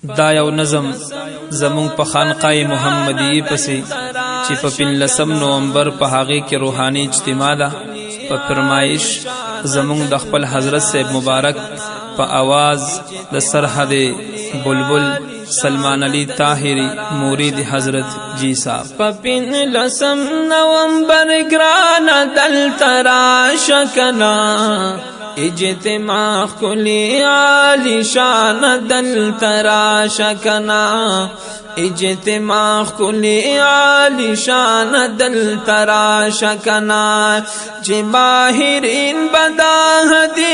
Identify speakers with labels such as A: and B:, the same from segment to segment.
A: دا یو نظم زمون په خانقاه محمدیه پسې چې په 15 نومبر په هغه کې روحاني اجتماع ده په فرمایش زمون د خپل حضرت صاحب مبارک په आवाज د سرحد بلبل سلمان علی طاهری مرید حضرت جی صاحب په 15 نومبر ګران دل تراشکنا اجتماع کلی عالی شان دل تراشکنا اجتماع کلی عالی شان دل تراشکنا جی ماہرین بدا حدیث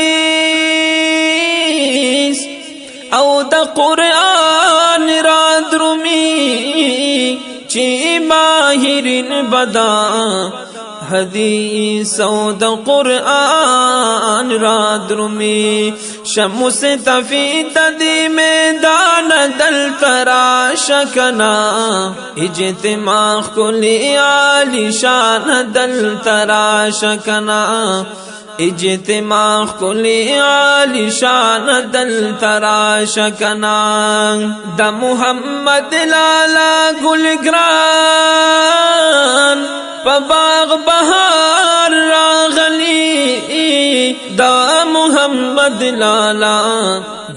A: او د قرآن را درمی چی ماہرین بدا حدیث او د قرآن را درمی شمس تفید دی میدان دل تراشکنا اجتماع کلی عالی شان دل تراشکنا اجتماع کلی عالی شان دل تراشکنا د محمد لالا گلگران پا باغ بہار راغلی دا محمد لالا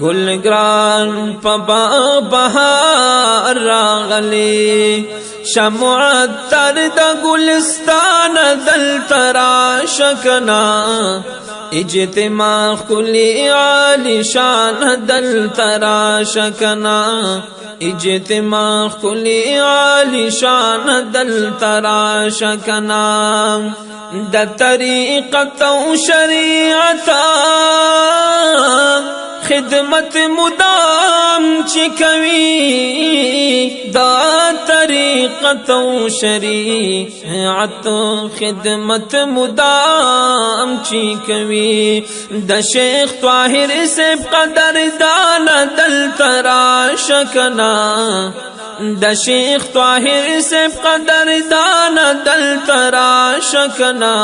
A: گلگران پا باغ بہار راغلی شمعت تر دا گلستان دل تراشکنا اجتماع کلی عالی شان دل تراشکنا اجتماع کلی عالی شان دل تراشکنا د طریقت و شریعتا خدمت مدام چکوی دا طریقت و شریعت خدمت مدام چکوی دا شیخ طاہر سے قدر دانا دل تراشکنا دا شیخ طاہر سے قدر دانا دل تراشکنا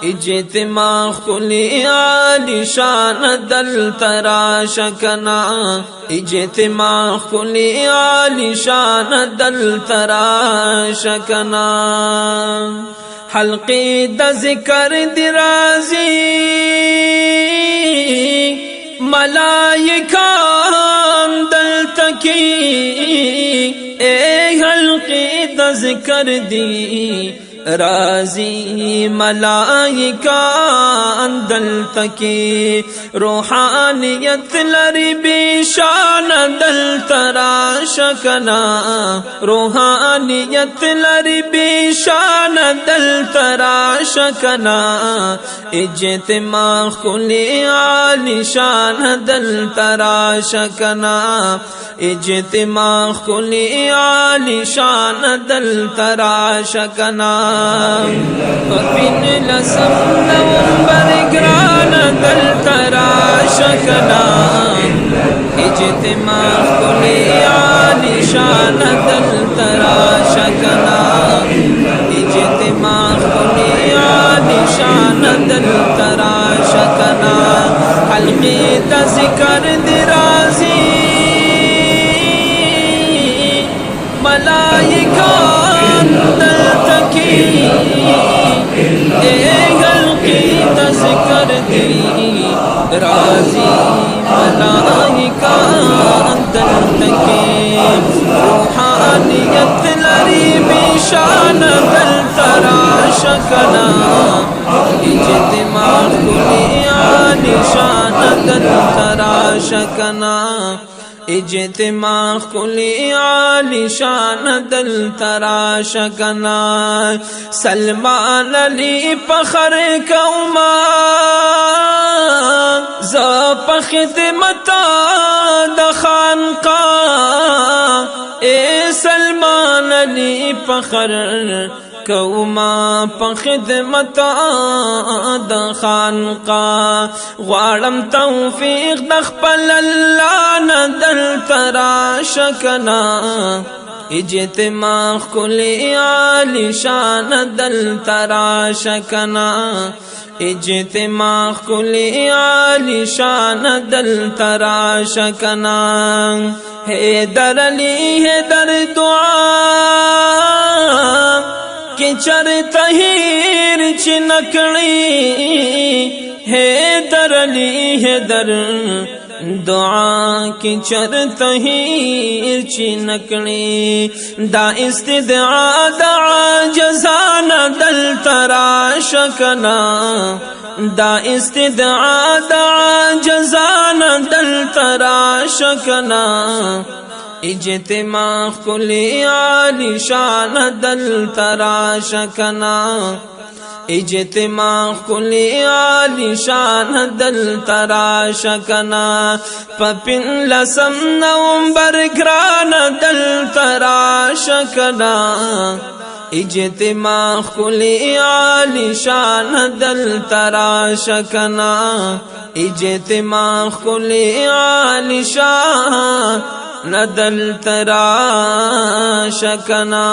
A: اجتماع کلی عالی شان دل تراشکنا اجتماع کلی عالی شان دل تراشکنا حلقی د ذکر درازی ملائکان دل تکی اے حلقی د ذکر دی رازی ملائکان دل تکی روحانیت لری بیشان دل تراشکنا روحانیت لری بیشان دل تراشکنا اجتماع کلی عالی شان دل تراشکنا اجتماع کلی عالی شان دل تراشکنا پپین لسم نومبر گران دل تراشکنا اجتماع کلی عالی شان دل تراشکنا اجتماع کلی عالی شان دل تراشکنا حلقی دا ذکر درازی ملائکان دل تکی اے حلقی تذکر دی رازی ملائکان دل تکی روحانیت لری بیشان دل تراشکنا اجتماع کلی عالی شان دل تراشکنا اجتماع کلی عالی شان دل تراشکنا سلمان علی فخر کوما ز په خدمت د خانقاه اے سلمان علی فخر کوما په خدمت د خانقاه غواړم توفیق د خپل الله نه دل تراشکنا اجتماع کلی عالی شان دل تراشکنا اجتماع کلی عالی شان دل تراشکنا حیدر علی حیدر دعا کہ چرتا ہیر چی نکڑی حیدر علی حیدر دعا کی چرتا ہیر چی نکڑی دا استدعا دعا جزانا دل تراش کنا دا استدعا دعا جزانا دل تراش کنا اجتماع کلی عالی شان دل تراش کنا اجتماع کلی عالی شان دل تراش کنا پپن لسم نومبر گران دل تراش کنا اجتماع کلی عالی شان دل تراش کنا اجتماع کلی عالی شان دل تراش کنا